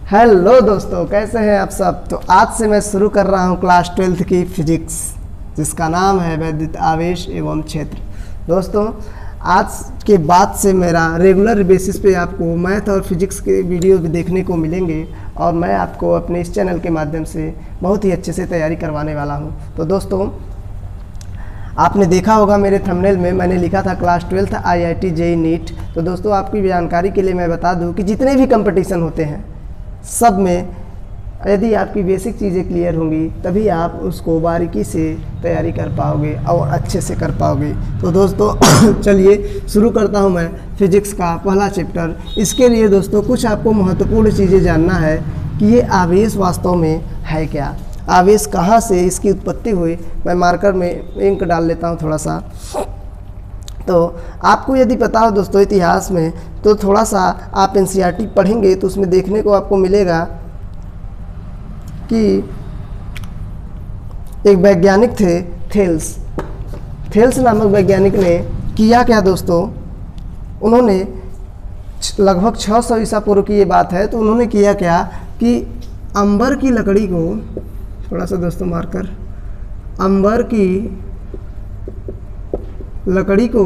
Hello दोस्तों, कैसे हैं आप सब। तो आज से मैं शुरू कर रहा हूं क्लास 12th की फिजिक्स, जिसका नाम है वैद्युत आवेश एवं क्षेत्र। दोस्तों, आज के बाद से मेरा रेगुलर बेसिस पे आपको मैथ और फिजिक्स के वीडियो भी देखने को मिलेंगे और मैं आपको अपने इस चैनल के माध्यम से बहुत ही अच्छे से तैयारी करवाने वाला हूं। तो दोस्तों, आपने देखा होगा मेरे थंबनेल में मैंने लिखा था class 12th IIT JEE NEET. तो दोस्तों, आपकी जानकारी के लिए मैं बता दूं कि जितने भी कंपटीशन होते हैं सब में यदि आपकी बेसिक चीज़ें क्लियर होंगी तभी आप उसको बारीकी से तैयारी कर पाओगे और अच्छे से कर पाओगे। तो दोस्तों चलिए शुरू करता हूं मैं फिजिक्स का पहला चैप्टर। इसके लिए दोस्तों कुछ आपको महत्वपूर्ण चीज़ें जानना है कि ये आवेश वास्तव में है क्या, आवेश कहाँ से इसकी उत्पत्ति हुई। मैं मार्कर में इंक डाल लेता हूँ थोड़ा सा। तो आपको यदि पता हो दोस्तों इतिहास में, तो थोड़ा सा आप NCERT पढ़ेंगे तो उसमें देखने को आपको मिलेगा कि एक वैज्ञानिक थे थेल्स नामक वैज्ञानिक ने किया क्या दोस्तों, उन्होंने लगभग 600 ईसा पूर्व की ये बात है। तो उन्होंने किया क्या कि अंबर की लकड़ी को, थोड़ा सा दोस्तों मार्कर, अंबर की लकड़ी को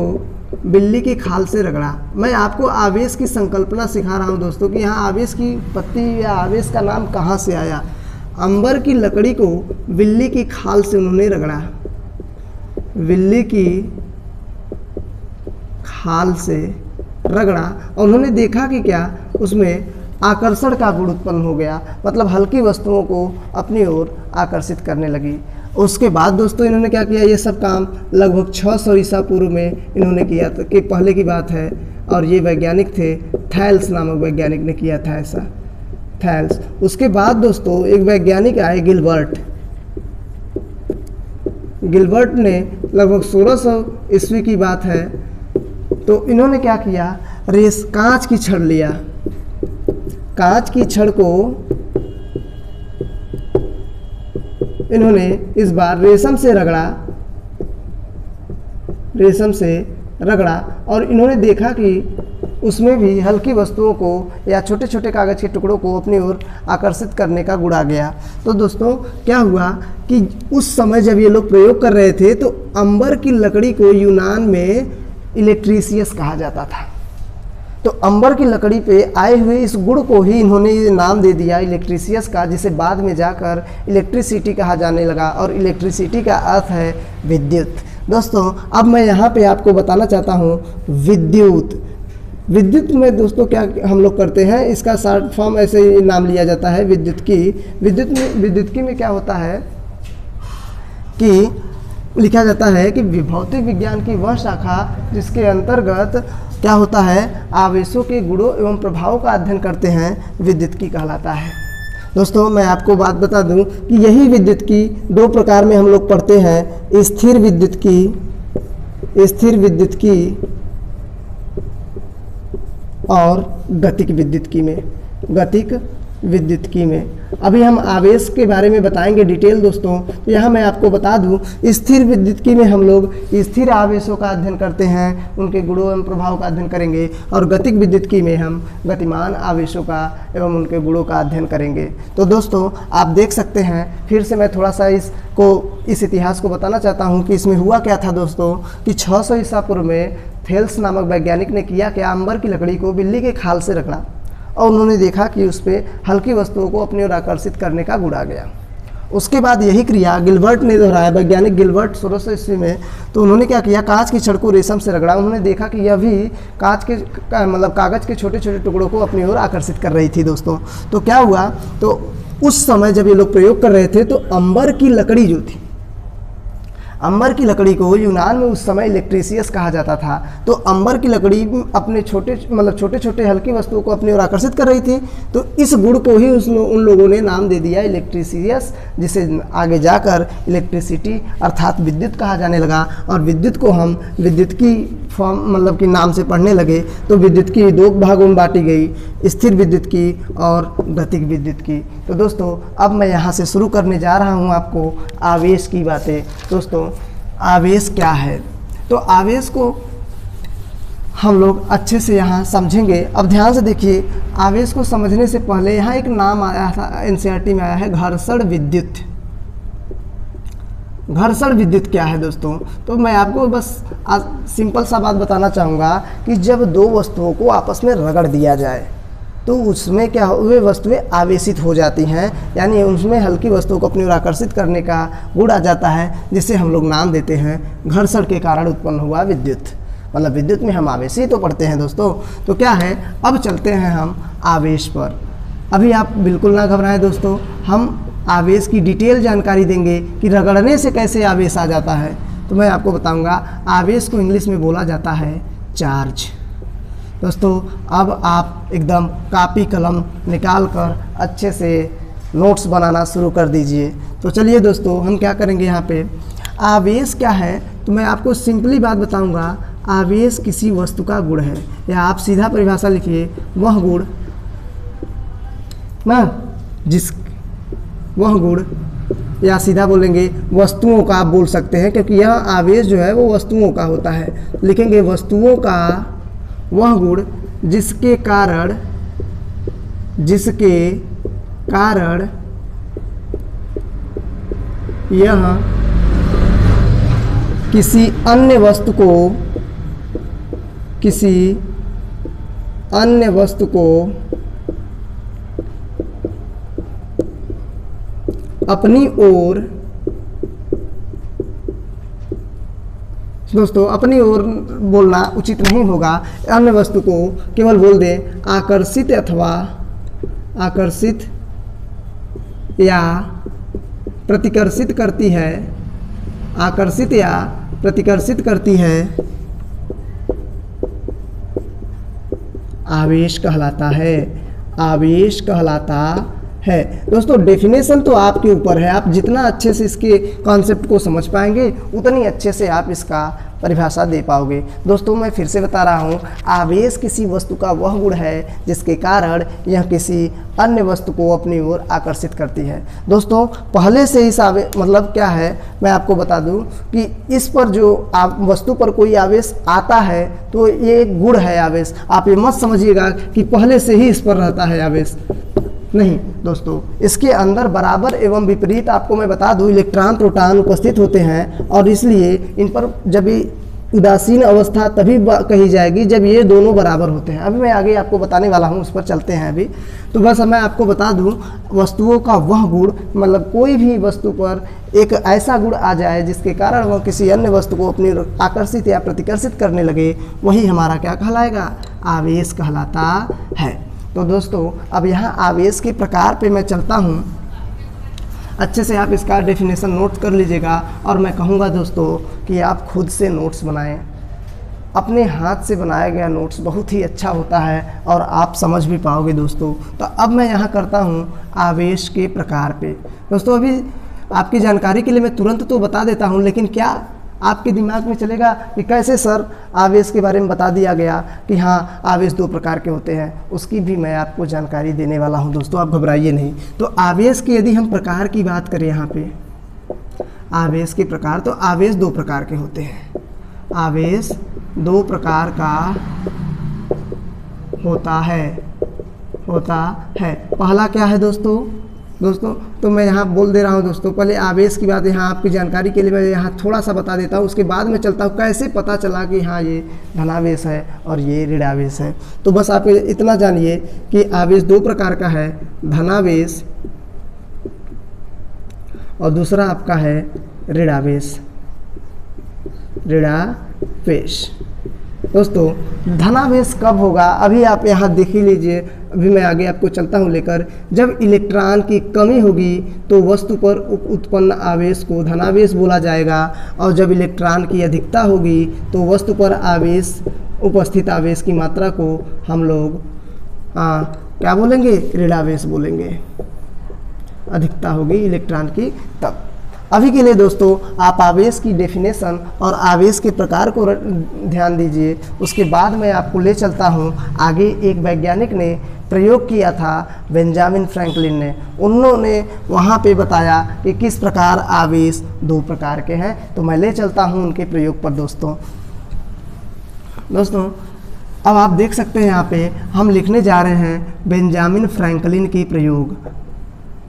बिल्ली की खाल से रगड़ा। मैं आपको आवेश की संकल्पना सिखा रहा हूं दोस्तों कि यहाँ आवेश की पत्ती या आवेश का नाम कहाँ से आया। अंबर की लकड़ी को बिल्ली की खाल से उन्होंने रगड़ा, बिल्ली की खाल से रगड़ा और उन्होंने देखा कि क्या उसमें आकर्षण का गुण उत्पन्न हो गया, मतलब हल्की वस्तुओं को अपनी ओर आकर्षित करने लगी। उसके बाद दोस्तों इन्होंने क्या किया, ये सब काम लगभग 600 ईसा पूर्व में इन्होंने किया था, कि पहले की बात है। और ये वैज्ञानिक थे, थैल्स नामक वैज्ञानिक ने किया था ऐसा, थैल्स। उसके बाद दोस्तों एक वैज्ञानिक आए गिलबर्ट ने लगभग 1600 ईस्वी की बात है। तो इन्होंने क्या किया, कांच की छड़ लिया, कांच की छड़ को इन्होंने इस बार रेशम से रगड़ा और इन्होंने देखा कि उसमें भी हल्की वस्तुओं को या छोटे छोटे कागज़ के टुकड़ों को अपनी ओर आकर्षित करने का गुण आ गया। तो दोस्तों क्या हुआ कि उस समय जब ये लोग प्रयोग कर रहे थे तो अंबर की लकड़ी को यूनान में इलेक्ट्रीसियस कहा जाता था। तो अंबर की लकड़ी पे आए हुए इस गुण को ही इन्होंने ये नाम दे दिया इलेक्ट्रीसियस का, जिसे बाद में जाकर इलेक्ट्रिसिटी कहा जाने लगा। और इलेक्ट्रिसिटी का अर्थ है विद्युत। दोस्तों अब मैं यहाँ पे आपको बताना चाहता हूँ विद्युत में दोस्तों क्या हम लोग करते हैं, इसका शॉर्ट फॉर्म ऐसे ही नाम लिया जाता है विद्युत में क्या होता है कि लिखा जाता है कि भौतिक विज्ञान की वह शाखा जिसके अंतर्गत क्या होता है, आवेशों के गुणों एवं प्रभावों का अध्ययन करते हैं, विद्युत्की कहलाता है। दोस्तों मैं आपको बात बता दूं कि यही विद्युत्की दो प्रकार में हम लोग पढ़ते हैं, स्थिर विद्युत्की और गतिक विद्युत्की में। अभी हम आवेश के बारे में बताएंगे डिटेल दोस्तों। तो यहाँ मैं आपको बता दूं, स्थिर विद्युत्की में हम लोग स्थिर आवेशों का अध्ययन करते हैं, उनके गुणों एवं प्रभाव का अध्ययन करेंगे। और गतिक विद्युत्की में हम गतिमान आवेशों का एवं उनके गुणों का अध्ययन करेंगे। तो दोस्तों आप देख सकते हैं, फिर से मैं थोड़ा सा इस इतिहास को बताना चाहता हूँ कि इसमें हुआ क्या था दोस्तों, कि 600 ईसा पूर्व में थेल्स नामक वैज्ञानिक ने किया कि अंबर की लकड़ी को बिल्ली के खाल से रगड़ा और उन्होंने देखा कि उस पर हल्की वस्तुओं को अपनी ओर आकर्षित करने का गुण आ गया। उसके बाद यही क्रिया गिलबर्ट ने दोहराया, वैज्ञानिक गिलबर्ट 1600 ईस्वी में। तो उन्होंने क्या किया, कांच की छड़ को रेशम से रगड़ा। उन्होंने देखा कि यह भी कागज़ के छोटे छोटे टुकड़ों को अपनी ओर आकर्षित कर रही थी दोस्तों। तो क्या हुआ, तो उस समय जब ये लोग प्रयोग कर रहे थे तो अंबर की लकड़ी जो थी, अंबर की लकड़ी को यूनान में उस समय इलेक्ट्रीसियस कहा जाता था। तो अंबर की लकड़ी अपने छोटे छोटे हल्की वस्तुओं को अपनी ओर आकर्षित कर रही थी। तो इस गुण को ही उन लोगों ने नाम दे दिया इलेक्ट्रीसियस, जिसे आगे जाकर इलेक्ट्रिसिटी अर्थात विद्युत कहा जाने लगा। और विद्युत को हम विद्युत्की फॉर्म कि नाम से पढ़ने लगे। तो विद्युत्की दो भागों में बांटी गई, स्थिर विद्युत्की और गतिक विद्युत्की। तो दोस्तों अब मैं यहाँ से शुरू करने जा रहा हूँ आपको आवेश की बातें। दोस्तों आवेश क्या है, तो आवेश को हम लोग अच्छे से यहाँ समझेंगे। अब ध्यान से देखिए, आवेश को समझने से पहले यहाँ एक नाम आया था, एनसीईआरटी में आया है, घर्षण विद्युत। घर्षण विद्युत क्या है दोस्तों? तो मैं आपको बस सिंपल सा बात बताना चाहूँगा कि जब दो वस्तुओं को आपस में रगड़ दिया जाए तो उसमें क्या वे वस्तुएं आवेशित हो जाती हैं, यानी उसमें हल्की वस्तुओं को अपनी ओर आकर्षित करने का गुण आ जाता है, जिसे हम लोग नाम देते हैं घर्षण के कारण उत्पन्न हुआ विद्युत। मतलब विद्युत में हम आवेश ही तो पढ़ते हैं दोस्तों। तो क्या है, अब चलते हैं हम आवेश पर। अभी आप बिल्कुल ना घबराएं दोस्तों, हम आवेश की डिटेल जानकारी देंगे कि रगड़ने से कैसे आवेश आ जाता है। तो मैं आपको बताऊंगा, आवेश को इंग्लिश में बोला जाता है चार्ज। दोस्तों अब आप एकदम कापी कलम निकाल कर अच्छे से नोट्स बनाना शुरू कर दीजिए। तो चलिए दोस्तों, हम क्या करेंगे यहाँ पे, आवेश क्या है तो मैं आपको सिंपली बात बताऊंगा। आवेश किसी वस्तु का गुण है, या आप सीधा परिभाषा लिखिए, वह गुण ना वह गुण, या सीधा बोलेंगे वस्तुओं का आप बोल सकते हैं, क्योंकि यह आवेश जो है वो वस्तुओं का होता है। लिखेंगे वस्तुओं का वह गुण जिसके कारण यह किसी अन्य वस्तु को अपनी ओर, दोस्तों अपनी ओर बोलना उचित नहीं होगा, अन्य वस्तु को केवल बोल दे आकर्षित या प्रतिकर्षित करती है, आकर्षित या प्रतिकर्षित करती है, आवेश कहलाता है। आवेश कहलाता है। दोस्तों डेफिनेशन तो आपके ऊपर है, आप जितना अच्छे से इसके कॉन्सेप्ट को समझ पाएंगे उतनी अच्छे से आप इसका परिभाषा दे पाओगे। दोस्तों मैं फिर से बता रहा हूँ, आवेश किसी वस्तु का वह गुण है जिसके कारण यह किसी अन्य वस्तु को अपनी ओर आकर्षित करती है। दोस्तों पहले से इस मतलब क्या है, मैं आपको बता दूं कि इस पर जो वस्तु पर कोई आवेश आता है तो ये एक गुण है आवेश। आप ये मत समझिएगा कि पहले से ही इस पर रहता है आवेश, नहीं दोस्तों, इसके अंदर बराबर एवं विपरीत आपको मैं बता दूं इलेक्ट्रॉन प्रोटॉन उपस्थित होते हैं, और इसलिए इन पर जब उदासीन अवस्था तभी कही जाएगी जब ये दोनों बराबर होते हैं। अभी मैं आगे आपको बताने वाला हूँ, उस पर चलते हैं अभी। तो बस मैं आपको बता दूं, वस्तुओं का वह गुण मतलब कोई भी वस्तु पर एक ऐसा गुण आ जाए जिसके कारण वह किसी अन्य वस्तु को अपनी आकर्षित या प्रतिकर्षित करने लगे, वही हमारा क्या कहलाएगा, आवेश कहलाता है। तो दोस्तों अब यहाँ आवेश के प्रकार पे मैं चलता हूँ, अच्छे से आप इसका डेफिनेशन नोट कर लीजिएगा, और मैं कहूँगा दोस्तों कि आप खुद से नोट्स बनाएं। अपने हाथ से बनाया गया नोट्स बहुत ही अच्छा होता है और आप समझ भी पाओगे दोस्तों। तो अब मैं यहाँ करता हूँ आवेश के प्रकार पे। दोस्तों अभी आपकी जानकारी के लिए मैं तुरंत तो बता देता हूँ, लेकिन क्या आपके दिमाग में चलेगा कि कैसे सर आवेश के बारे में बता दिया गया कि हाँ आवेश दो प्रकार के होते हैं, उसकी भी मैं आपको जानकारी देने वाला हूँ दोस्तों, आप घबराइए नहीं। तो आवेश की यदि हम प्रकार की बात करें, यहाँ पे आवेश के प्रकार, तो आवेश दो प्रकार के होते हैं। आवेश दो प्रकार का होता है। पहला क्या है दोस्तों तो मैं यहाँ बोल दे रहा हूँ दोस्तों, पहले आवेश की बात यहाँ आपकी जानकारी के लिए मैं यहाँ थोड़ा सा बता देता हूँ, उसके बाद में चलता हूँ कैसे पता चला कि हाँ ये धनावेश है और ये ऋणावेश है। तो बस आप इतना जानिए कि आवेश दो प्रकार का है, धनावेश और दूसरा आपका है ऋणावेश। दोस्तों धनावेश कब होगा, अभी आप यहाँ देख ही लीजिए, अभी मैं आगे आपको चलता हूँ लेकर। जब इलेक्ट्रॉन की कमी होगी तो वस्तु पर उत्पन्न आवेश को धनावेश बोला जाएगा, और जब इलेक्ट्रॉन की अधिकता होगी तो वस्तु पर उपस्थित आवेश की मात्रा को हम लोग क्या बोलेंगे, ऋणावेश बोलेंगे। अधिकता होगी इलेक्ट्रॉन की तब। अभी के लिए दोस्तों आप आवेश की डेफिनेशन और आवेश के प्रकार को ध्यान दीजिए, उसके बाद मैं आपको ले चलता हूँ आगे। एक वैज्ञानिक ने प्रयोग किया था, बेंजामिन फ्रैंकलिन ने, उन्होंने वहाँ पे बताया कि किस प्रकार आवेश दो प्रकार के हैं। तो मैं ले चलता हूँ उनके प्रयोग पर दोस्तों। अब आप देख सकते हैं यहाँ पे हम लिखने जा रहे हैं बेंजामिन फ्रैंकलिन की प्रयोग।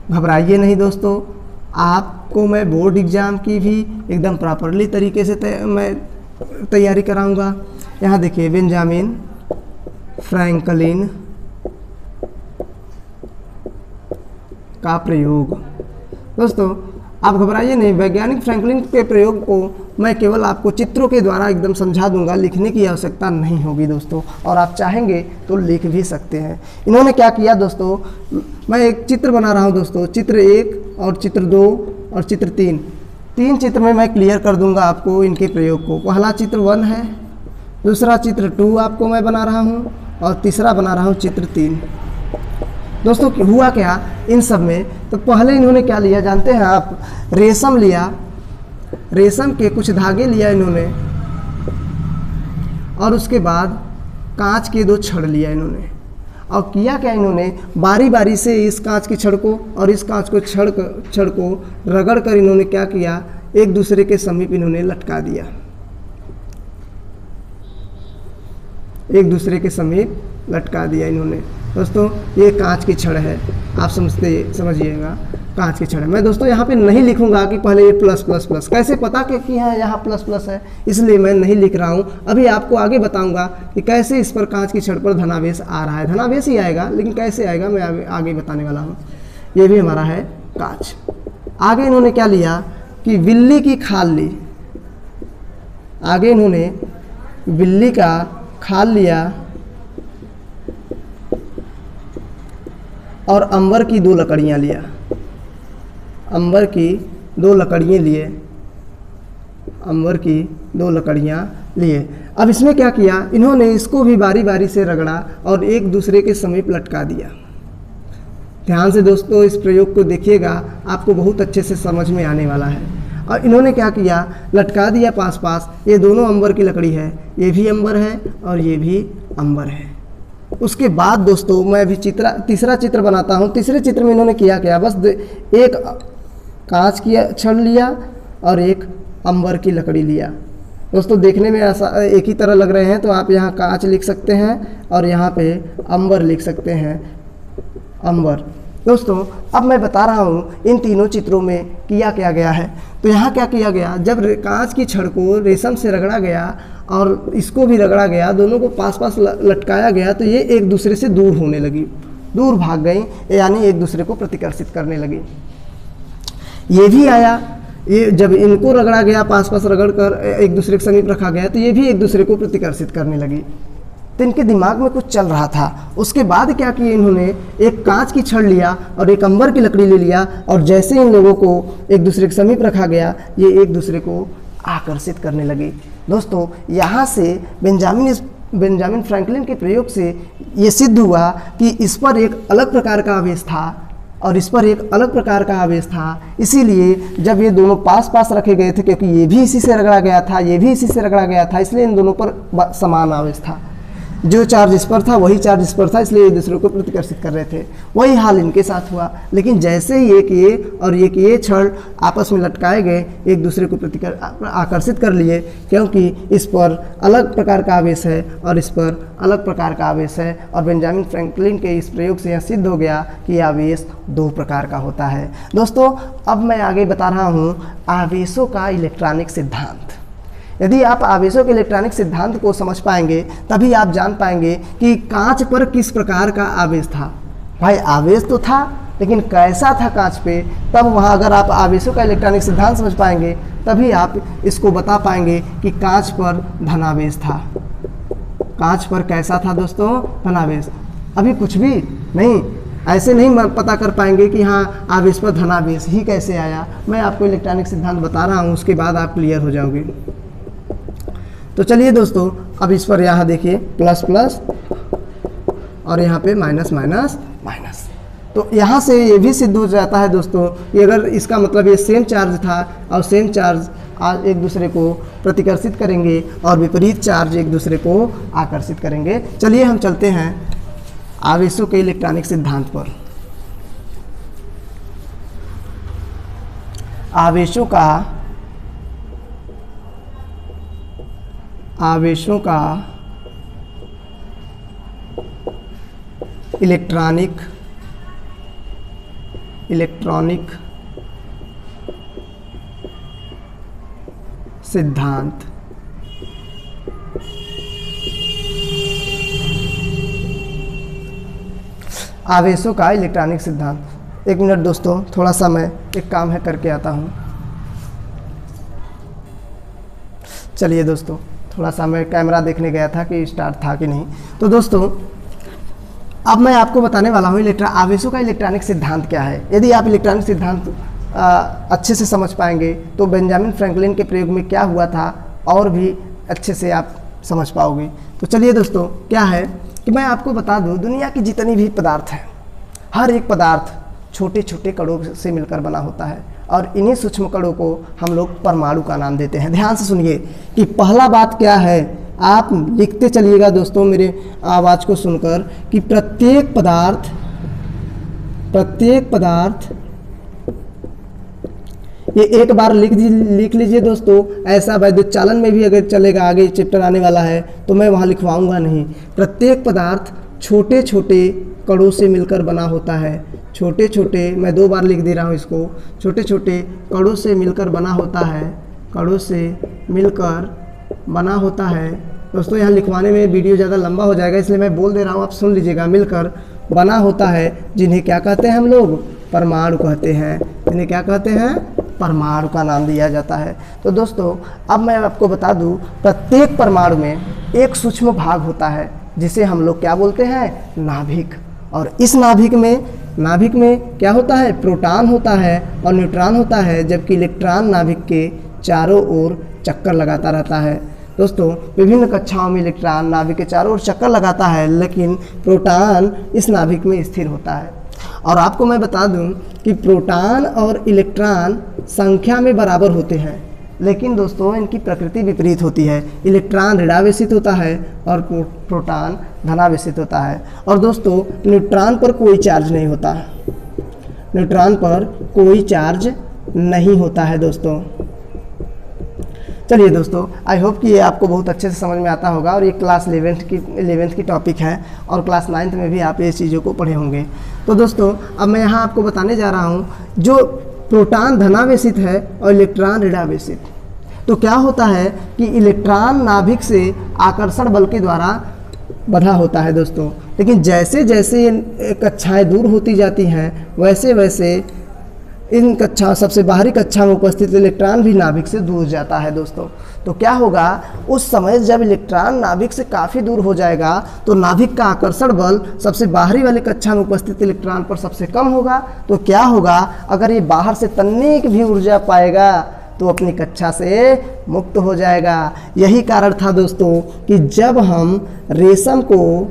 घबराइए नहीं दोस्तों, आपको मैं बोर्ड एग्ज़ाम की भी एकदम प्रॉपरली तरीके से मैं तैयारी कराऊंगा। यहाँ देखिए बेंजामिन फ्रैंकलिन का प्रयोग। दोस्तों आप घबराइए नहीं, वैज्ञानिक फ्रैंकलिन के प्रयोग को मैं केवल आपको चित्रों के द्वारा एकदम समझा दूंगा, लिखने की आवश्यकता नहीं होगी दोस्तों, और आप चाहेंगे तो लिख भी सकते हैं। इन्होंने क्या किया दोस्तों, मैं एक चित्र बना रहा हूं दोस्तों, चित्र 1 और चित्र 2 और चित्र 3, 3 चित्र में मैं क्लियर कर दूंगा आपको इनके प्रयोग को। पहला चित्र 1 है, दूसरा चित्र 2 आपको मैं बना रहा हूँ, और तीसरा बना रहा हूँ चित्र 3। दोस्तों हुआ क्या इन सब में, तो पहले इन्होंने क्या लिया जानते हैं आप, रेशम लिया, रेशम के कुछ धागे लिया इन्होंने, और उसके बाद कांच के 2 छड़ लिया इन्होंने। और किया क्या इन्होंने, बारी बारी से इस कांच की छड़ को और इस कांच को छड़ को रगड़ कर इन्होंने क्या किया, एक दूसरे के समीप इन्होंने लटका दिया, एक दूसरे के समीप लटका दिया इन्होंने। दोस्तों ये कांच की छड़ है, आप समझिएगा कांच की छड़ है। मैं दोस्तों यहाँ पे नहीं लिखूंगा कि पहले ये प्लस प्लस प्लस, कैसे पता कि यहाँ प्लस प्लस है, इसलिए मैं नहीं लिख रहा हूँ। अभी आपको आगे बताऊंगा कि कैसे इस पर कांच की छड़ पर धनावेश आ रहा है, धनावेश ही आएगा, लेकिन कैसे आएगा मैं आगे बताने वाला हूँ। ये भी हमारा है कांच। आगे इन्होंने क्या लिया कि बिल्ली की खाल ली, आगे इन्होंने बिल्ली का खाल लिया और अंबर की 2 लकड़ियाँ लिया, अंबर की 2 लकड़ियाँ लिए, अंबर की 2 लकड़ियाँ लिए। अब इसमें क्या किया इन्होंने, इसको भी बारी बारी से रगड़ा और एक दूसरे के समीप लटका दिया। ध्यान से दोस्तों इस प्रयोग को देखिएगा, आपको बहुत अच्छे से समझ में आने वाला है। और इन्होंने क्या किया, लटका दिया पास पास, ये दोनों अंबर की लकड़ी है, ये भी अंबर है और ये भी अंबर है। उसके बाद दोस्तों मैं अभी तीसरा चित्र बनाता हूँ। तीसरे चित्र में इन्होंने किया क्या, बस एक कांच की छड़ लिया और एक अंबर की लकड़ी लिया। दोस्तों देखने में ऐसा एक ही तरह लग रहे हैं, तो आप यहाँ कांच लिख सकते हैं और यहाँ पे अंबर लिख सकते हैं, अंबर। दोस्तों अब मैं बता रहा हूँ इन तीनों चित्रों में किया क्या गया है। तो यहाँ क्या किया गया, जब कांच की छड़ को रेशम से रगड़ा गया और इसको भी रगड़ा गया, दोनों को पास पास लटकाया गया, तो ये एक दूसरे से दूर होने लगी, दूर भाग गई, यानी एक दूसरे को प्रतिकर्षित करने लगी। ये भी आया, ये जब इनको रगड़ा गया, पास पास रगड़ कर एक दूसरे के समीप रखा गया, तो ये भी एक दूसरे को प्रतिकर्षित करने लगी। तो इनके दिमाग में कुछ चल रहा था। उसके बाद क्या किया इन्होंने, एक कांच की छड़ लिया और एक अंबर की लकड़ी ले लिया, और जैसे इन लोगों को एक दूसरे के समीप रखा गया, ये एक दूसरे को आकर्षित करने लगे। दोस्तों यहाँ से बेंजामिन फ्रैंकलिन के प्रयोग से ये सिद्ध हुआ कि इस पर एक अलग प्रकार का आवेश था और इस पर एक अलग प्रकार का आवेश था। इसीलिए जब ये दोनों पास पास रखे गए थे, क्योंकि ये भी इसी से रगड़ा गया था, ये भी इसी से रगड़ा गया था, इसलिए इन दोनों पर समान आवेश था। जो चार्ज इस पर था वही चार्ज इस पर था, इसलिए एक दूसरे को प्रतिकर्षित कर रहे थे। वही हाल इनके साथ हुआ। लेकिन जैसे ही एक ये और एक ये छड़ आपस में लटकाए गए, एक दूसरे को आकर्षित कर लिए, क्योंकि इस पर अलग प्रकार का आवेश है और इस पर अलग प्रकार का आवेश है। और बेंजामिन फ्रैंकलिन के इस प्रयोग से यह सिद्ध हो गया कि आवेश 2 प्रकार का होता है। दोस्तों अब मैं आगे बता रहा हूँ आवेशों का इलेक्ट्रॉनिक सिद्धांत। यदि आप आवेशों के इलेक्ट्रॉनिक सिद्धांत को समझ पाएंगे, तभी आप जान पाएंगे कि कांच पर किस प्रकार का आवेश था। भाई आवेश तो था, लेकिन कैसा था कांच पे, तब वहाँ अगर आप आवेशों का इलेक्ट्रॉनिक सिद्धांत समझ पाएंगे, तभी आप इसको बता पाएंगे कि कांच पर धनावेश था। कांच पर कैसा था दोस्तों, धनावेश। अभी कुछ भी नहीं, ऐसे नहीं पता कर पाएंगे कि हाँ आवेश पर धनावेश ही कैसे आया। मैं आपको इलेक्ट्रॉनिक सिद्धांत बता रहा हूँ, उसके बाद आप क्लियर हो जाओगे। तो चलिए दोस्तों अब इस पर यहाँ देखिए प्लस प्लस और यहाँ पे माइनस माइनस माइनस। तो यहाँ से ये भी सिद्ध हो जाता है दोस्तों कि अगर इसका मतलब ये सेम चार्ज था और सेम चार्ज आज एक दूसरे को प्रतिकर्षित करेंगे और विपरीत चार्ज एक दूसरे को आकर्षित करेंगे। चलिए हम चलते हैं आवेशों के इलेक्ट्रॉनिक सिद्धांत पर। आवेशों का इलेक्ट्रॉनिक सिद्धांत। आवेशों का इलेक्ट्रॉनिक सिद्धांत। एक मिनट दोस्तों, थोड़ा सा मैं एक काम है करके आता हूँ। चलिए दोस्तों, थोड़ा सा मैं कैमरा देखने गया था कि स्टार्ट था कि नहीं। तो दोस्तों अब मैं आपको बताने वाला हूँ आवेशों का इलेक्ट्रॉनिक सिद्धांत क्या है। यदि आप इलेक्ट्रॉनिक सिद्धांत अच्छे से समझ पाएंगे तो बेंजामिन फ्रैंकलिन के प्रयोग में क्या हुआ था और भी अच्छे से आप समझ पाओगे। तो चलिए दोस्तों, क्या है कि मैं आपको बता दूं, दुनिया की जितनी भी पदार्थ हैं, हर एक पदार्थ छोटे छोटे कणों से मिलकर बना होता है और इन्हीं सूक्ष्म कणों को हम लोग परमाणु का नाम देते हैं। ध्यान से सुनिए कि पहला बात क्या है, आप लिखते चलिएगा दोस्तों मेरे आवाज़ को सुनकर कि प्रत्येक पदार्थ ये एक बार लिख लीजिए दोस्तों। ऐसा वैद्युत चालन में भी अगर चलेगा, आगे चैप्टर आने वाला है तो मैं वहाँ लिखवाऊंगा नहीं। प्रत्येक पदार्थ छोटे छोटे कणों से मिलकर बना होता है। छोटे छोटे, मैं 2 बार लिख दे रहा हूँ इसको, छोटे छोटे कणों से मिलकर बना होता है, कणों से मिलकर बना होता है। दोस्तों यहाँ लिखवाने में वीडियो ज़्यादा लंबा हो जाएगा, इसलिए मैं बोल दे रहा हूँ, आप सुन लीजिएगा। मिलकर बना होता है, जिन्हें क्या कहते हैं हम लोग, परमाणु कहते हैं। इन्हें क्या कहते हैं, परमाणु का नाम दिया जाता है। तो दोस्तों अब मैं आपको बता दूं, प्रत्येक परमाणु में एक सूक्ष्म भाग होता है जिसे हम लोग क्या बोलते हैं, नाभिक। और इस नाभिक में क्या होता है, प्रोटॉन होता है और न्यूट्रॉन होता है, जबकि इलेक्ट्रॉन नाभिक के चारों ओर चक्कर लगाता रहता है। दोस्तों विभिन्न कक्षाओं में इलेक्ट्रॉन नाभिक के चारों ओर चक्कर लगाता है, लेकिन प्रोटॉन इस नाभिक में स्थिर होता है। और आपको मैं बता दूं कि प्रोटॉन और इलेक्ट्रॉन संख्या में बराबर होते हैं, लेकिन दोस्तों इनकी प्रकृति विपरीत होती है। इलेक्ट्रॉन ऋणावेशित होता है और प्रोटॉन धनावेशित होता है। और दोस्तों न्यूट्रॉन पर कोई चार्ज नहीं होता, न्यूट्रॉन पर कोई चार्ज नहीं होता है दोस्तों। चलिए दोस्तों, आई होप कि ये आपको बहुत अच्छे से समझ में आता होगा और ये क्लास 11th की टॉपिक है और क्लास 9th में भी आप ये चीज़ों को पढ़े होंगे। तो दोस्तों अब मैं यहाँ आपको बताने जा रहा हूँ, जो प्रोटॉन धनावेशित है और इलेक्ट्रॉन ऋणावेशित। तो क्या होता है कि इलेक्ट्रॉन नाभिक से आकर्षण बल के द्वारा बंधा होता है दोस्तों, लेकिन जैसे जैसे ये कक्षाएँ दूर होती जाती हैं वैसे वैसे इन कक्षा, सबसे बाहरी कक्षा में उपस्थित इलेक्ट्रॉन भी नाभिक से दूर जाता है दोस्तों। तो क्या होगा, उस समय जब इलेक्ट्रॉन नाभिक से काफ़ी दूर हो जाएगा तो नाभिक का आकर्षण बल सबसे बाहरी वाली कक्षा में उपस्थित इलेक्ट्रॉन पर सबसे कम होगा। तो क्या होगा, अगर ये बाहर से तनिक भी ऊर्जा पाएगा तो अपनी कक्षा से मुक्त हो जाएगा। यही कारण था दोस्तों कि जब हम रेशम को,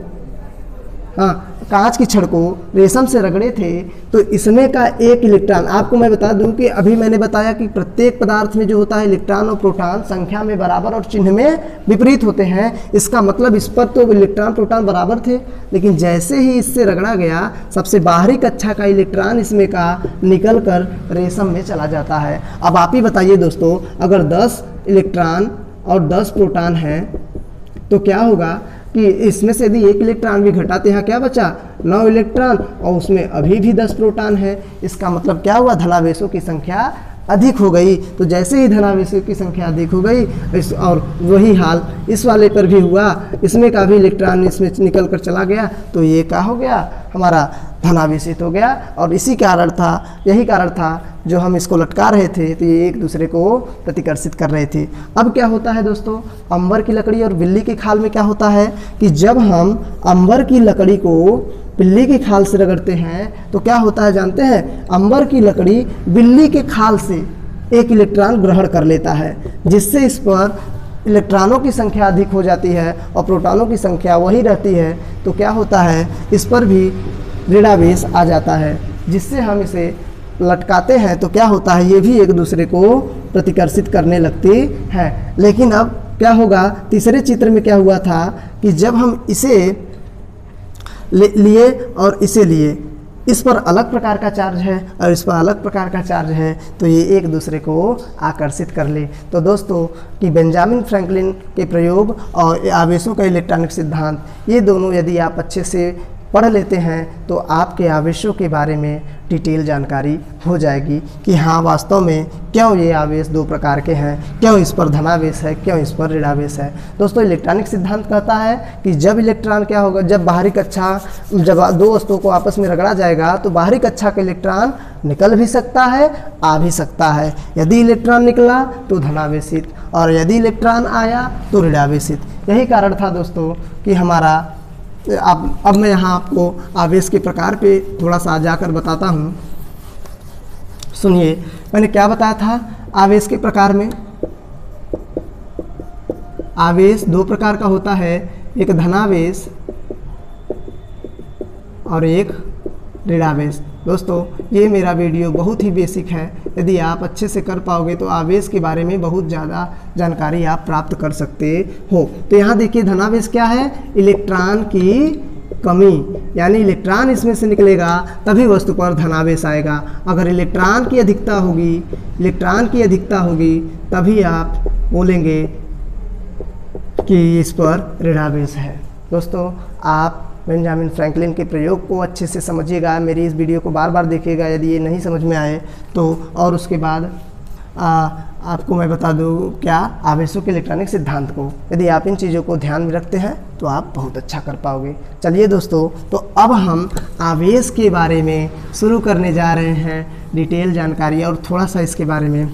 कांच की छड़ को रेशम से रगड़े थे तो इसमें का एक इलेक्ट्रॉन, आपको मैं बता दूं कि अभी मैंने बताया कि प्रत्येक पदार्थ में जो होता है इलेक्ट्रॉन और प्रोटॉन संख्या में बराबर और चिन्ह में विपरीत होते हैं। इसका मतलब इस पर तो इलेक्ट्रॉन प्रोटॉन बराबर थे, लेकिन जैसे ही इससे रगड़ा गया सबसे बाहरी कक्षा का इलेक्ट्रॉन इसमें का निकल कर रेशम में चला जाता है। अब आप ही बताइए दोस्तों, अगर 10 इलेक्ट्रॉन और 10 प्रोटॉन हैं तो क्या होगा कि इसमें से यदि 1 इलेक्ट्रॉन भी घटाते हैं, क्या बचा, 9 इलेक्ट्रॉन, और उसमें अभी भी 10 प्रोटॉन है। इसका मतलब क्या हुआ, धनावेशों की संख्या अधिक हो गई। तो जैसे ही धनावेशों की संख्या अधिक हो गई और वही हाल इस वाले पर भी हुआ, इसमें का भी इलेक्ट्रॉन इसमें निकल कर चला गया तो ये क्या हो गया, हमारा धनावेशित हो गया। और यही कारण था जो हम इसको लटका रहे थे तो ये एक दूसरे को प्रतिकर्षित कर रहे थे। अब क्या होता है दोस्तों, अंबर की लकड़ी और बिल्ली की खाल में क्या होता है कि जब हम अंबर की लकड़ी को बिल्ली की खाल से रगड़ते हैं तो क्या होता है जानते हैं, अंबर की लकड़ी बिल्ली के खाल से एक इलेक्ट्रॉन ग्रहण कर लेता है, जिससे इस पर इलेक्ट्रॉनों की संख्या अधिक हो जाती है और प्रोटॉनों की संख्या वही रहती है। तो क्या होता है, इस पर भी ऋणावेश आ जाता है, जिससे हम इसे लटकाते हैं तो क्या होता है, ये भी एक दूसरे को प्रतिकर्षित करने लगती हैं। लेकिन अब क्या होगा, तीसरे चित्र में क्या हुआ था कि जब हम इसे लिए और इसे लिए, इस पर अलग प्रकार का चार्ज है और इस पर अलग प्रकार का चार्ज है, तो ये एक दूसरे को आकर्षित कर ले। तो दोस्तों कि बेंजामिन फ्रैंकलिन के प्रयोग और आवेशों का इलेक्ट्रॉनिक सिद्धांत, ये दोनों यदि आप अच्छे से पढ़ लेते हैं तो आपके आवेशों के बारे में डिटेल जानकारी हो जाएगी कि हाँ वास्तव में क्यों ये आवेश दो प्रकार के हैं, क्यों इस पर धनावेश है, क्यों इस पर ऋणावेश है। दोस्तों इलेक्ट्रॉनिक सिद्धांत कहता है कि जब इलेक्ट्रॉन क्या होगा, जब बाहरी कक्षा, जब दो वस्तुओं को आपस में रगड़ा जाएगा तो बाहरी कक्षा का इलेक्ट्रॉन निकल भी सकता है, आ भी सकता है। यदि इलेक्ट्रॉन निकला तो धनावेशित और यदि इलेक्ट्रॉन आया तो ऋणावेशित। यही कारण था दोस्तों कि हमारा अब मैं यहाँ आपको आवेश के प्रकार पे थोड़ा सा जाकर बताता हूँ। सुनिए, मैंने क्या बताया था आवेश के प्रकार में। आवेश दो प्रकार का होता है, एक धनावेश और एक ऋणावेश। दोस्तों ये मेरा वीडियो बहुत ही बेसिक है, यदि आप अच्छे से कर पाओगे तो आवेश के बारे में बहुत ज़्यादा जानकारी आप प्राप्त कर सकते हो। तो यहाँ देखिए धनावेश क्या है, इलेक्ट्रॉन की कमी, यानी इलेक्ट्रॉन इसमें से निकलेगा तभी वस्तु पर धनावेश आएगा। अगर इलेक्ट्रॉन की अधिकता होगी तभी आप बोलेंगे कि इस पर ऋणावेश है। दोस्तों आप बेंजामिन फ्रैंकलिन के प्रयोग को अच्छे से समझिएगा, मेरी इस वीडियो को बार बार देखिएगा यदि ये नहीं समझ में आए तो। और उसके बाद आपको मैं बता दूँ क्या, आवेशों के इलेक्ट्रॉनिक सिद्धांत को। यदि आप इन चीज़ों को ध्यान में रखते हैं तो आप बहुत अच्छा कर पाओगे। चलिए दोस्तों, तो अब हम आवेश के बारे में शुरू करने जा रहे हैं डिटेल जानकारी, और थोड़ा सा इसके बारे में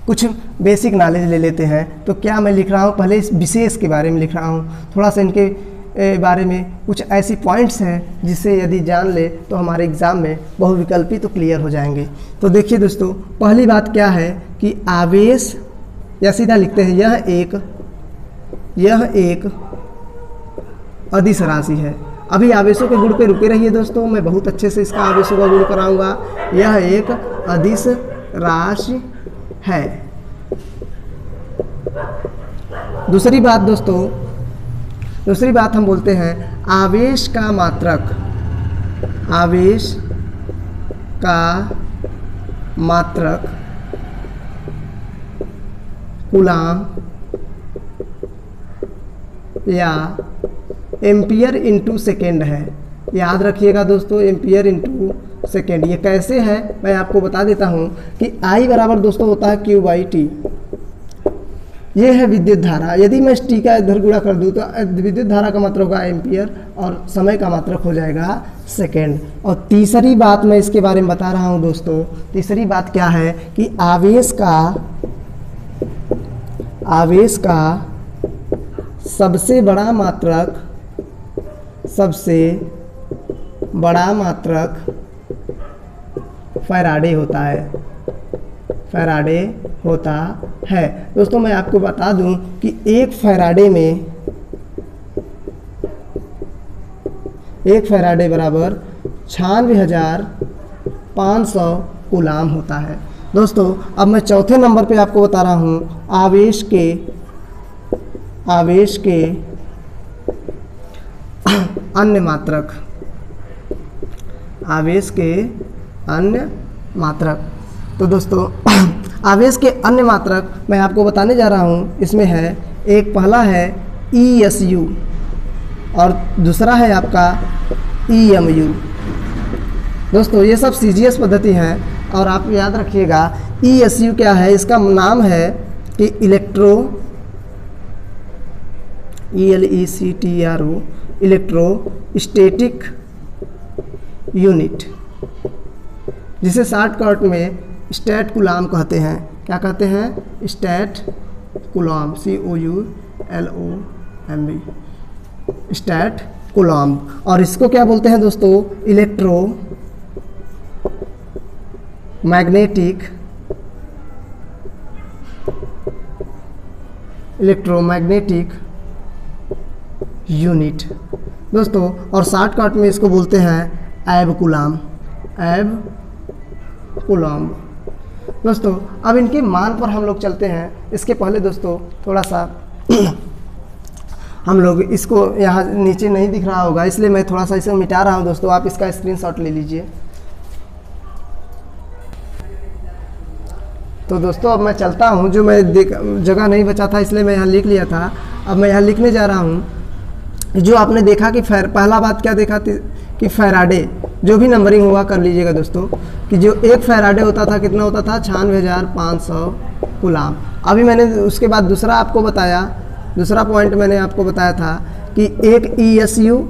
कुछ बेसिक नॉलेज ले लेते हैं। तो क्या मैं लिख रहा हूँ, पहले इस विशेष के बारे में लिख रहा हूँ, थोड़ा सा इनके बारे में कुछ ऐसी पॉइंट्स हैं जिससे यदि जान ले तो हमारे एग्ज़ाम में बहुविकल्पी तो क्लियर हो जाएंगे। तो देखिए दोस्तों, पहली बात क्या है कि आवेश, या सीधा लिखते हैं यह एक अदिश राशि है। अभी आवेशों के गुण पे रुके रहिए दोस्तों, मैं बहुत अच्छे से इसका आवेशों का गुण कराऊंगा। यह एक अदिश राशि है। दूसरी बात दोस्तों, दूसरी बात हम बोलते हैं आवेश का मात्रक। आवेश का मात्रक कूलाम या एम्पियर इंटू सेकेंड है। याद रखिएगा दोस्तों, एम्पियर इंटू सेकेंड। ये कैसे है मैं आपको बता देता हूँ कि I बराबर दोस्तों होता है Q/T। ये है विद्युत धारा। यदि मैं टी का इधर गुणा कर दूँ तो विद्युत धारा का मात्रक होगा एम्पियर और समय का मात्रक हो जाएगा सेकेंड। और तीसरी बात मैं इसके बारे में बता रहा हूँ दोस्तों, तीसरी बात क्या है कि आवेश का सबसे बड़ा मात्रक फैराडे होता है। फैराडे होता है। दोस्तों मैं आपको बता दूं कि एक फैराडे बराबर 96,500 कूलाम होता है। दोस्तों अब मैं चौथे नंबर पे आपको बता रहा हूँ आवेश के अन्य मात्रक। आवेश के अन्य मात्रक। तो दोस्तों आवेश के अन्य मात्रक मैं आपको बताने जा रहा हूँ। इसमें है, एक पहला है ESU और दूसरा है आपका EMU। दोस्तों ये सब CGS पद्धति हैं और आप याद रखिएगा ESU क्या है, इसका नाम है कि इलेक्ट्रोस्टैटिक यूनिट, जिसे शॉर्टकट में स्टैट कूलाम कहते हैं। क्या कहते हैं? Stat coulomb, COULOMB, stat coulomb. और इसको क्या बोलते हैं दोस्तों? इलेक्ट्रोमैग्नेटिक यूनिट दोस्तों। और शॉर्टकट में इसको बोलते हैं एब कूलाम। दोस्तों अब इनके मान पर हम लोग चलते हैं। इसके पहले दोस्तों थोड़ा सा हम लोग इसको, यहाँ नीचे नहीं दिख रहा होगा इसलिए मैं थोड़ा सा इसे मिटा रहा हूँ दोस्तों, आप इसका स्क्रीनशॉट ले लीजिए। तो दोस्तों अब मैं चलता हूँ, जो मैं जगह नहीं बचा था इसलिए मैं यहाँ लिख लिया था। अब मैं यहाँ लिखने जा रहा हूँ जो आपने देखा कि पहला बात क्या देखा थी कि फैराडे, जो भी नंबरिंग होगा कर लीजिएगा दोस्तों, कि जो एक फैराडे होता था कितना होता था 96,500 कूलाम। अभी मैंने उसके बाद दूसरा आपको बताया, दूसरा पॉइंट मैंने आपको बताया था कि एक ESU,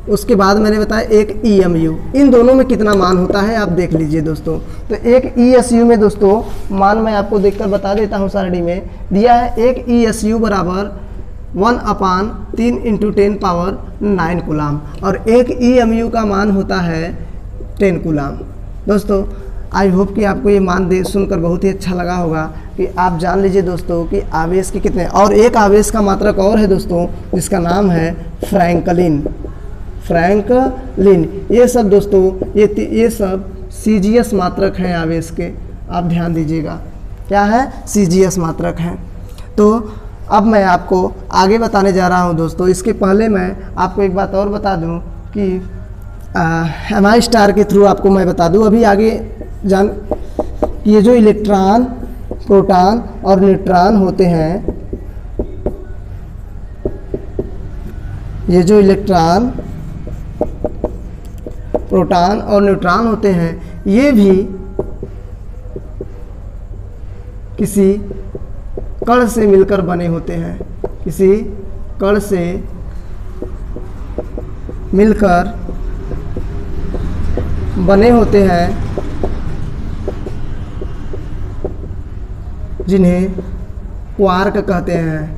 उसके बाद मैंने बताया एक EMU, इन दोनों में कितना मान होता है आप देख लीजिए दोस्तों। तो एक ESU में दोस्तों मान मैं आपको देखकर बता देता हूँ, सारणी में दिया है एक ESU बराबर 1/3 × 10⁻9 कूलाम और एक EMU का मान होता है 10 कूलाम। दोस्तों आई होप कि आपको ये मान सुनकर बहुत ही अच्छा लगा होगा कि आप जान लीजिए दोस्तों कि आवेश के कितने, और एक आवेश का मात्रक और है दोस्तों जिसका नाम है फ्रैंकलिन। ये सब दोस्तों ये सब CGS मात्रक हैं आवेश के, आप ध्यान दीजिएगा क्या है, CGS मात्रक हैं। तो अब मैं आपको आगे बताने जा रहा हूं दोस्तों। इसके पहले मैं आपको एक बात और बता दूं कि MI स्टार के थ्रू आपको मैं बता दूं अभी आगे जान, ये जो इलेक्ट्रॉन, प्रोटॉन और न्यूट्रॉन होते हैं, ये जो इलेक्ट्रॉन, प्रोटॉन और न्यूट्रॉन होते हैं, ये भी किसी कण से मिलकर बने होते हैं, किसी कण से मिलकर बने होते हैं, जिन्हें क्वार्क कहते हैं,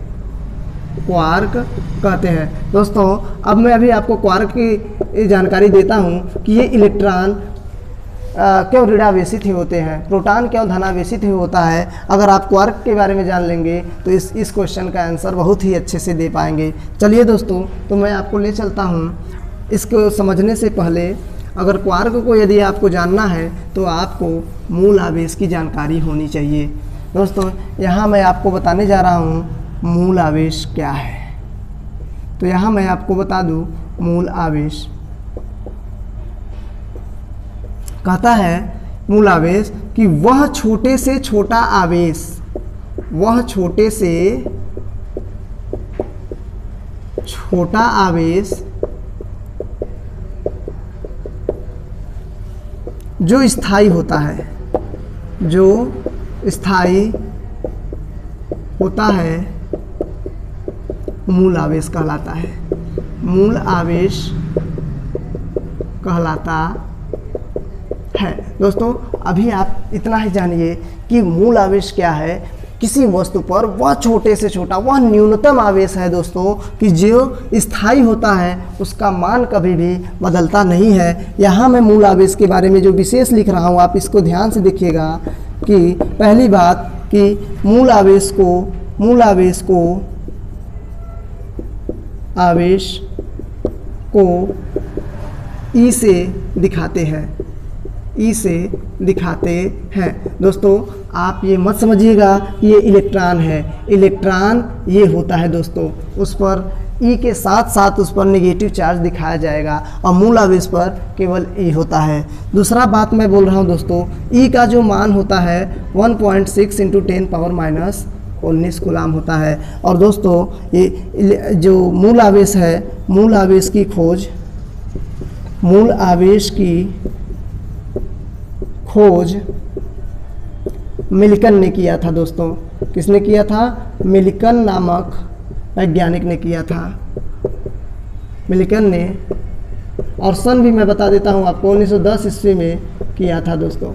क्वार्क कहते हैं। दोस्तों अब मैं अभी आपको क्वार्क की जानकारी देता हूं कि ये इलेक्ट्रॉन क्यों ऋणावेशित ही होते हैं, प्रोटॉन क्यों धनावेशित ही होता है। अगर आप क्वार्क के बारे में जान लेंगे तो इस क्वेश्चन का आंसर बहुत ही अच्छे से दे पाएंगे। चलिए दोस्तों, तो मैं आपको ले चलता हूं। इसको समझने से पहले अगर क्वार्क को यदि आपको जानना है तो आपको मूल आवेश की जानकारी होनी चाहिए। दोस्तों यहाँ मैं आपको बताने जा रहा हूँ मूल आवेश क्या है। तो यहाँ मैं आपको बता दूँ मूल आवेश कहता है, मूल आवेश कि वह छोटे से छोटा आवेश, वह छोटे से छोटा आवेश जो स्थायी होता है, जो स्थायी होता है, मूल आवेश कहलाता है, मूल आवेश कहलाता है। दोस्तों अभी आप इतना ही जानिए कि मूल आवेश क्या है। किसी वस्तु पर वह छोटे से छोटा, वह न्यूनतम आवेश है दोस्तों कि जो स्थायी होता है, उसका मान कभी भी बदलता नहीं है। यहाँ मैं मूल आवेश के बारे में जो विशेष लिख रहा हूँ, आप इसको ध्यान से देखिएगा कि पहली बात कि मूल आवेश को ई से दिखाते हैं, ई से दिखाते हैं। दोस्तों आप ये मत समझिएगा कि ये इलेक्ट्रॉन है, इलेक्ट्रॉन ये होता है दोस्तों, उस पर ई के साथ साथ उस पर नेगेटिव चार्ज दिखाया जाएगा और मूल आवेश पर केवल ई होता है। दूसरा बात मैं बोल रहा हूँ दोस्तों, ई का जो मान होता है 1.6 × 10⁻19 कूलाम होता है। और दोस्तों ये जो मूल आवेश है, मूल आवेश की खोज मिल्कन ने किया था दोस्तों। किसने किया था? मिल्कन नामक वैज्ञानिक ने किया था, मिल्कन ने। और सन भी मैं बता देता हूँ आपको, 1910 ईस्वी में किया था दोस्तों,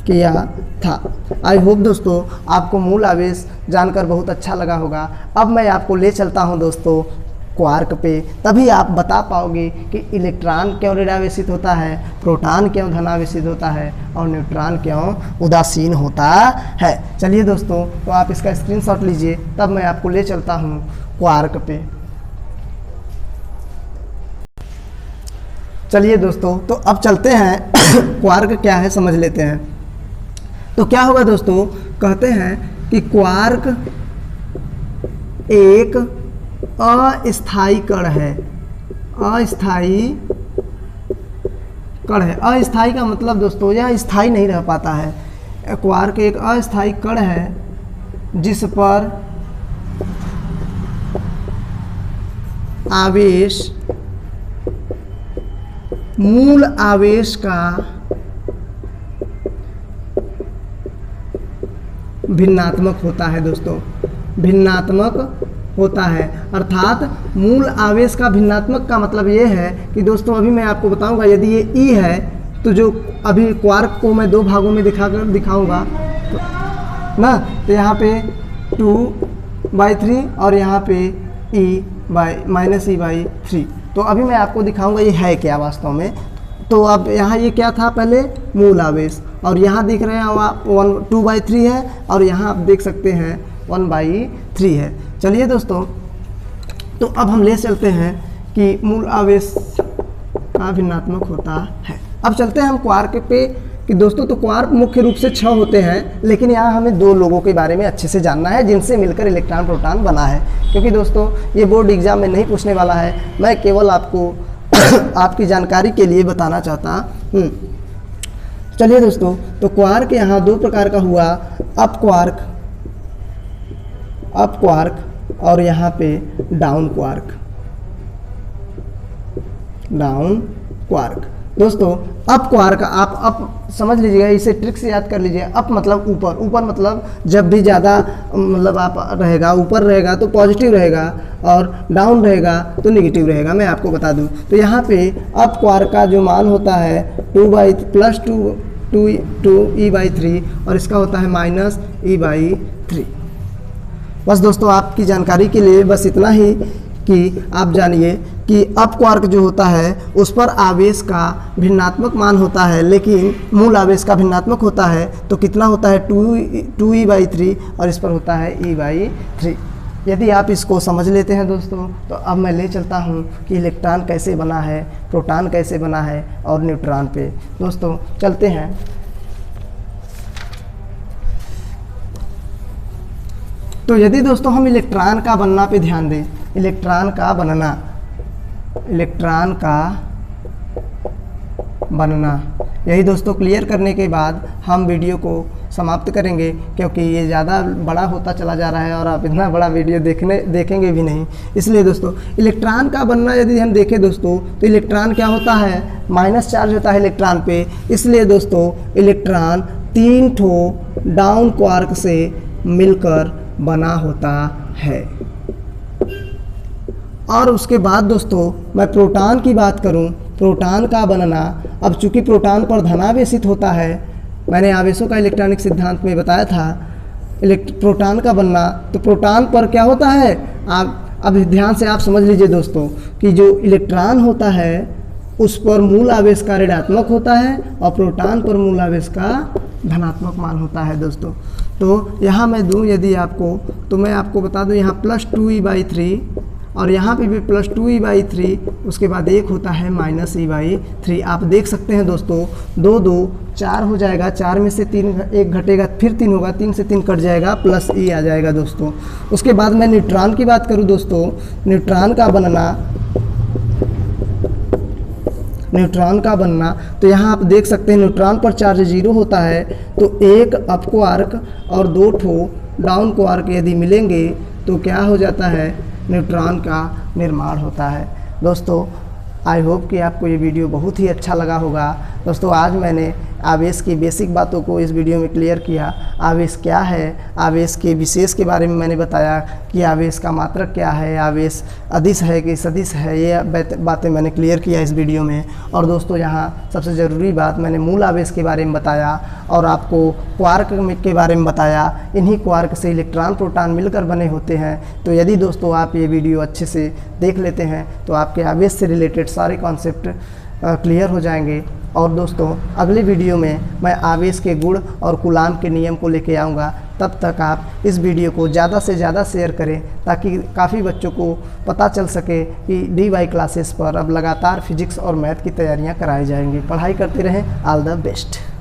किया था। आई होप दोस्तों आपको मूल आवेश जानकर बहुत अच्छा लगा होगा। अब मैं आपको ले चलता हूँ दोस्तों क्वार्क पे, तभी आप बता पाओगे कि इलेक्ट्रॉन क्यों ऋणावेशित होता है, प्रोटॉन क्यों धनावेशित होता है और न्यूट्रॉन क्यों उदासीन होता है। चलिए दोस्तों, तो आप इसका स्क्रीनशॉट लीजिए, तब मैं आपको ले चलता हूँ क्वार्क पे। चलिए दोस्तों, तो अब चलते हैं क्वार्क क्या है समझ लेते हैं। तो क्या होगा दोस्तों, कहते हैं कि क्वार्क एक अस्थायी कण है। अस्थायी कण है। अस्थायी का मतलब दोस्तों यह स्थायी नहीं रह पाता है। क्वार्क एक अस्थायी कण है जिस पर आवेश का भिन्नात्मक होता है दोस्तों, भिन्नात्मक होता है। अर्थात मूल आवेश का भिन्नात्मक का मतलब ये है कि दोस्तों अभी मैं आपको बताऊंगा, यदि ये E है तो जो अभी क्वार्क को मैं दो भागों में दिखाऊंगा तो ना, तो यहाँ पे 2/3 और यहाँ पे -E/3। तो अभी मैं आपको दिखाऊंगा ये है क्या वास्तव में। तो अब यहाँ ये क्या था, पहले मूल आवेश, और यहाँ दिख रहे हैं आप 2/3 है, और यहाँ आप देख सकते हैं 1/3 है। चलिए दोस्तों, तो अब हम ले चलते हैं कि मूल आवेश का भिन्नात्मक होता है। अब चलते हैं हम क्वार्क पे कि दोस्तों, तो क्वार्क मुख्य रूप से 6 होते हैं, लेकिन यहाँ हमें 2 लोगों के बारे में अच्छे से जानना है जिनसे मिलकर इलेक्ट्रॉन प्रोटॉन बना है, क्योंकि दोस्तों ये बोर्ड एग्जाम में नहीं पूछने वाला है, मैं केवल आपको आपकी जानकारी के लिए बताना चाहता हूँ। चलिए दोस्तों, तो क्वार्क यहाँ 2 प्रकार का हुआ, अप क्वार्क और यहाँ पे डाउन क्वार्क। दोस्तों अप क्वार्क आप अप समझ लीजिएगा, इसे ट्रिक से याद कर लीजिए। अप मतलब ऊपर, ऊपर मतलब जब भी ज़्यादा मतलब आप रहेगा, ऊपर रहेगा तो पॉजिटिव रहेगा और डाउन रहेगा तो नेगेटिव रहेगा। मैं आपको बता दूं, तो यहाँ पे अप क्वार्क का जो मान होता है 2E/3 और इसका होता है -E/3। बस दोस्तों आपकी जानकारी के लिए बस इतना ही कि आप जानिए कि अप क्वार्क जो होता है उस पर आवेश का भिन्नात्मक मान होता है, लेकिन मूल आवेश का भिन्नात्मक होता है तो कितना होता है 2E/3 और इस पर होता है E/3। यदि आप इसको समझ लेते हैं दोस्तों, तो अब मैं ले चलता हूँ कि इलेक्ट्रॉन कैसे बना है, प्रोटॉन कैसे बना है और न्यूट्रॉन पे। दोस्तों चलते हैं। तो यदि दोस्तों हम इलेक्ट्रॉन का बनना पे ध्यान दें, इलेक्ट्रॉन का बनना, यही दोस्तों क्लियर करने के बाद हम वीडियो को समाप्त करेंगे, क्योंकि ये ज़्यादा बड़ा होता चला जा रहा है और आप इतना बड़ा वीडियो देखेंगे भी नहीं। इसलिए दोस्तों इलेक्ट्रॉन का बनना यदि हम देखें दोस्तों, तो इलेक्ट्रॉन क्या होता है, माइनस चार्ज होता है इलेक्ट्रॉन पे। इसलिए दोस्तों इलेक्ट्रॉन 3 ठो डाउन क्वार्क से मिलकर बना होता है। और उसके बाद दोस्तों मैं प्रोटॉन की बात करूं, प्रोटॉन का बनना, अब चूंकि प्रोटॉन पर धनावेशित होता है, मैंने आवेशों का इलेक्ट्रॉनिक सिद्धांत में बताया था, प्रोटॉन का बनना, तो प्रोटॉन पर क्या होता है, आप अब ध्यान से आप समझ लीजिए दोस्तों कि जो इलेक्ट्रॉन होता है उस पर मूल आवेश का ऋणात्मक होता है और प्रोटॉन पर मूल आवेश का धनात्मक मान होता है दोस्तों। तो यहाँ मैं दूं यदि आपको, तो मैं आपको बता दूं यहाँ +2E/3 और यहाँ पे भी +2E/3, उसके बाद एक होता है -E/3। आप देख सकते हैं दोस्तों 2 2 4 हो जाएगा, 4 में से 3 एक घटेगा, फिर 3 होगा, 3 से 3 कट जाएगा, +E आ जाएगा दोस्तों। उसके बाद मैं न्यूट्रॉन की बात करूँ दोस्तों, न्यूट्रॉन का बनना, तो यहाँ आप देख सकते हैं न्यूट्रॉन पर चार्ज 0 होता है, तो एक अप क्वार्क और 2 ठो डाउन क्वार्क यदि मिलेंगे तो क्या हो जाता है, न्यूट्रॉन का निर्माण होता है। दोस्तों आई होप कि आपको ये वीडियो बहुत ही अच्छा लगा होगा। दोस्तों आज मैंने आवेश की बेसिक बातों को इस वीडियो में क्लियर किया। आवेश क्या है, आवेश के विशेष के बारे में मैंने बताया कि आवेश का मात्रक क्या है, आवेश अदिश है कि सदिश है, ये बातें मैंने क्लियर किया इस वीडियो में। और दोस्तों यहाँ सबसे ज़रूरी बात, मैंने मूल आवेश के बारे में बताया और आपको क्वार्क के बारे में बताया। इन्हीं क्वार्क से इलेक्ट्रॉन प्रोटॉन मिलकर बने होते हैं। तो यदि दोस्तों आप ये वीडियो अच्छे से देख लेते हैं तो आपके आवेश से रिलेटेड सारे कॉन्सेप्ट क्लियर हो जाएंगे। और दोस्तों अगले वीडियो में मैं आवेश के गुण और कूलाम के नियम को लेके आऊँगा। तब तक आप इस वीडियो को ज़्यादा से ज़्यादा शेयर करें ताकि काफ़ी बच्चों को पता चल सके कि DY क्लासेस पर अब लगातार फिजिक्स और मैथ की तैयारियाँ कराई जाएंगी। पढ़ाई करते रहें। All the best.